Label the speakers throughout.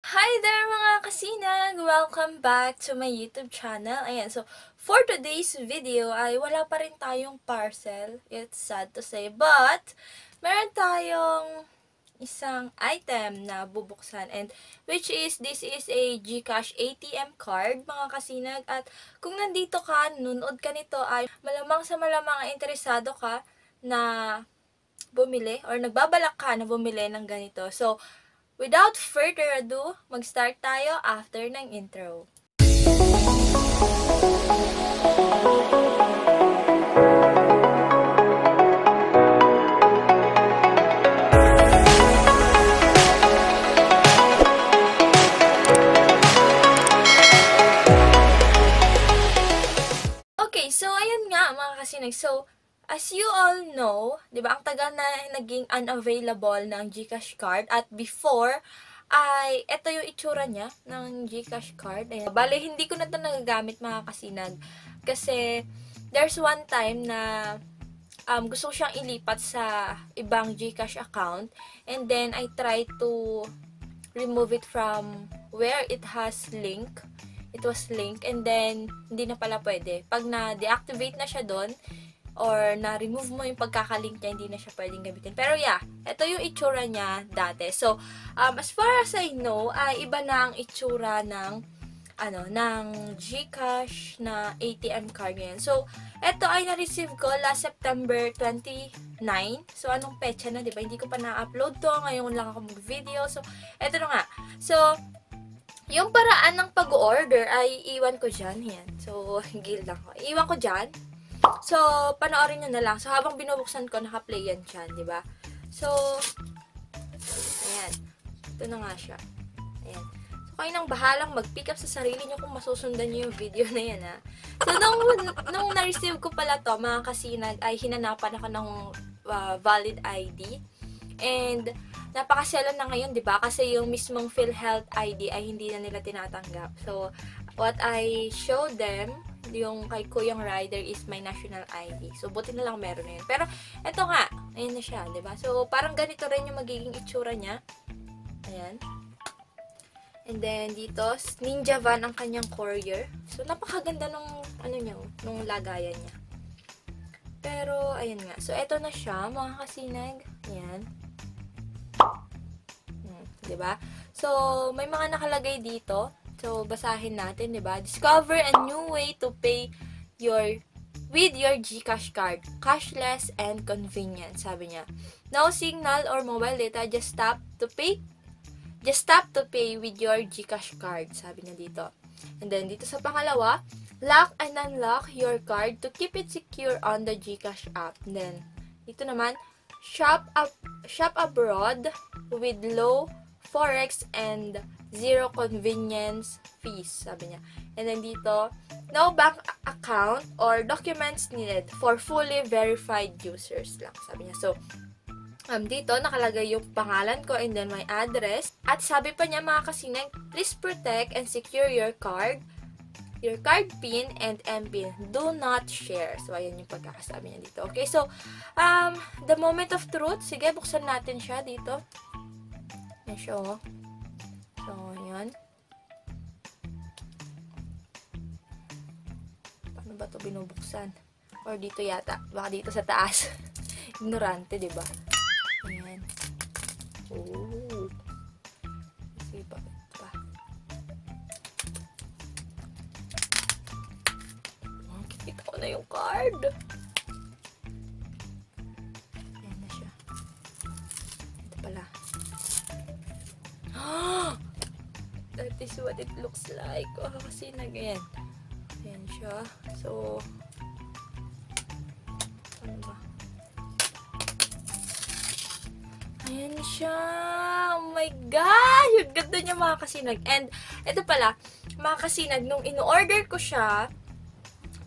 Speaker 1: Hi there mga kasinag! Welcome back to my YouTube channel. Ayan, so for today's video ay wala pa rin tayong parcel. It's sad to say, but meron tayong isang item na bubuksan and which is this is a GCash ATM card mga kasinag, at kung nandito ka, nunood ka nito ay malamang sa malamang interesado ka na bumili or nagbabalak ka na bumili ng ganito. So without further ado, mag-start tayo after ng intro. Okay, so ayun nga mga kasinag. So, as you all know, 'di ba, ang tagal na naging unavailable ng GCash card, at before ay ito yung itsura niya ng GCash card. Ayan. Bale, hindi ko na 'to nagagamit mga kasinag kasi there's one time na gusto ko siyang ilipat sa ibang GCash account, and then I try to remove it from where it has link. It was linked, and then hindi na pala pwede. Pag na-deactivate na siya doon, or na-remove mo yung pagkakalink niya, hindi na siya pwedeng gamitin. Pero yeah, ito yung itsura niya dati. So, as far as I know, ay iba na ang itsura ng ng GCash na ATM card ngayon. So, ito ay na-receive ko last September 29. So, anong petsa na, 'di ba? Hindi ko pa na-upload to. Ngayon lang ako mag-video. So, ito na nga. So, yung paraan ng pag-order ay iwan ko dyan. Yan. So, higil lang ko. Iwan ko dyan. So, panoorin nyo na lang. So, habang binubuksan ko, naka-play yan dyan, di ba? So, ayan. Ito na nga siya. Ayan. So, kayo nang bahalang mag-pick up sa sarili nyo kung masusundan nyo yung video na yan, ha. So, nung na-receive ko pala to, mga kasinag, ay hinanapan ako ng valid ID. And, napakasyalan na ngayon, di ba? Kasi yung mismong PhilHealth ID ay hindi na nila tinatanggap. So, what I showed them, yung kay Kuyang Rider, is my national ID. So, buti na lang meron na yun. Pero, eto nga, ayan na siya, di ba? So, parang ganito rin yung magiging itsura niya. Ayan. And then, dito, Ninja Van ang kanyang courier. So, napakaganda nung, nung lagayan niya. Pero, ayan nga. So, eto na siya, mga kasinag. Ayan. Diba? So, may mga nakalagay dito. So, basahin natin, diba? Discover a new way to pay with your GCash card. Cashless and convenient, sabi niya. No signal or mobile data, just tap to pay with your GCash card, sabi niya dito. And then, dito sa pangalawa, lock and unlock your card to keep it secure on the GCash app. And then, dito naman, shop abroad with low forex and zero convenience fees, sabi niya. And then dito, no bank account or documents needed for fully verified users lang, sabi niya. So, dito nakalagay yung pangalan ko and then my address. At sabi pa niya, mga kasinag, please protect and secure your card PIN and MPIN. Do not share. So, ayan yung pagkakasabi niya dito. Okay, so, the moment of truth. Sige, buksan natin siya dito. Ayan siya, oh. So, ayan. Paano ba ito binubuksan? Or dito yata. Baka dito sa taas. Ignorante, diba? Ayan. Oh. Sige, bakit pa? Oh, kita ko na yung card. Ayan na siya. Ito pala. That is what it looks like. Oh, kasi nagayan. Ayan siya. So, ano ba? Ayan siya. Oh my God! Yung ganda niya, mga kasinag. And, ito pala, mga kasinag, nung in-order ko siya,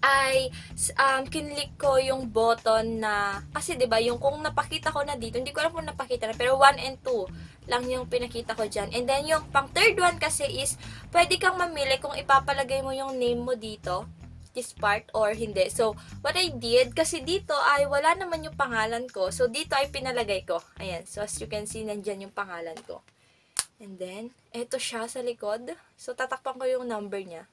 Speaker 1: ay kinlik ko yung button na, kasi 'di ba yung kung napakita ko na dito, hindi ko alam kung napakita na, pero 1 and 2 lang yung pinakita ko diyan. And then yung pang third one kasi is pwede kang mamili kung ipapalagay mo yung name mo dito, this part, or hindi. So what I did, kasi dito ay wala naman yung pangalan ko, so dito ay pinalagay ko. Ayan, so as you can see, nandiyan yung pangalan ko. And then, eto siya sa likod. So, tatakpan ko yung number niya.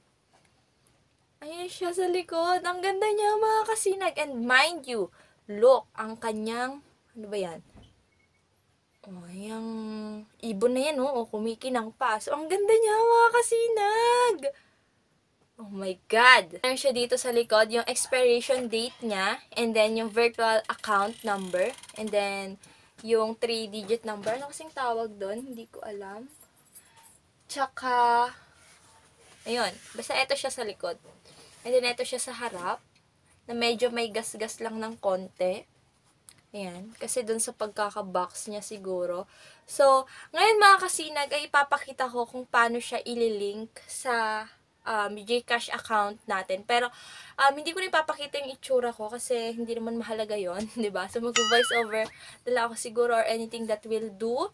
Speaker 1: Ayan siya sa likod. Ang ganda niya, mga kasinag. And mind you, look, ang kanyang, ano ba yan? Oh, yung ibon na yan, oh, kumikinang pa. So, ang ganda niya, mga kasinag. Oh my God! Meron siya dito sa likod, yung expiration date niya, and then yung virtual account number, and then yung 3-digit number. Ano kasing tawag doon? Hindi ko alam. Tsaka, ayun, basta ito siya sa likod. And then ito siya sa harap, na medyo may gas-gas lang ng konti. Ayan, kasi dun sa pagkaka-box niya siguro. So, ngayon mga kasinag, ay ipapakita ko kung paano siya ililink sa Gcash account natin. Pero, hindi ko na ipapakita yung itsura ko kasi hindi naman mahalaga yon, di ba? So, mag-voice over dala ako siguro or anything that will do.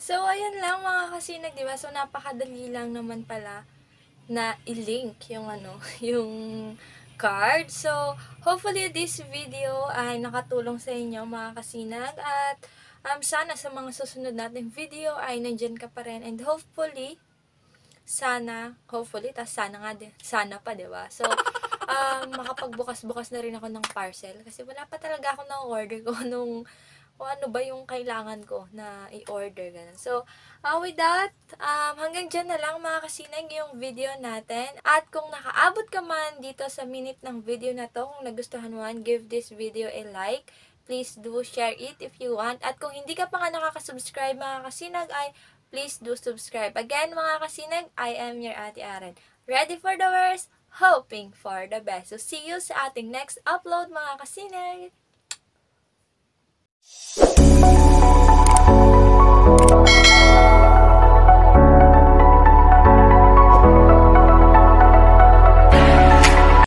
Speaker 1: So, ayan lang mga kasinag, di ba? So, napakadali lang naman pala na i-link yung yung card. So, hopefully this video ay nakatulong sa inyo mga kasinag at sana sa mga susunod nating video ay nandyan ka pa rin and hopefully sana pa, di ba? So, makapagbukas-bukas na rin ako ng parcel kasi wala pa talaga ako na-order ko kung ano ba yung kailangan ko na i-order, ganun. So, with that, hanggang dyan na lang mga kasinag yung video natin. At kung nakaabot ka man dito sa minute ng video na to, kung nagustuhan mo man, give this video a like. Please do share it if you want. At kung hindi ka pa nga nakaka-subscribe mga kasinag, ay please do subscribe. Again mga kasinag, I am your Ate Aren. Ready for the worst, hoping for the best. So, see you sa ating next upload mga kasinag. Thank you.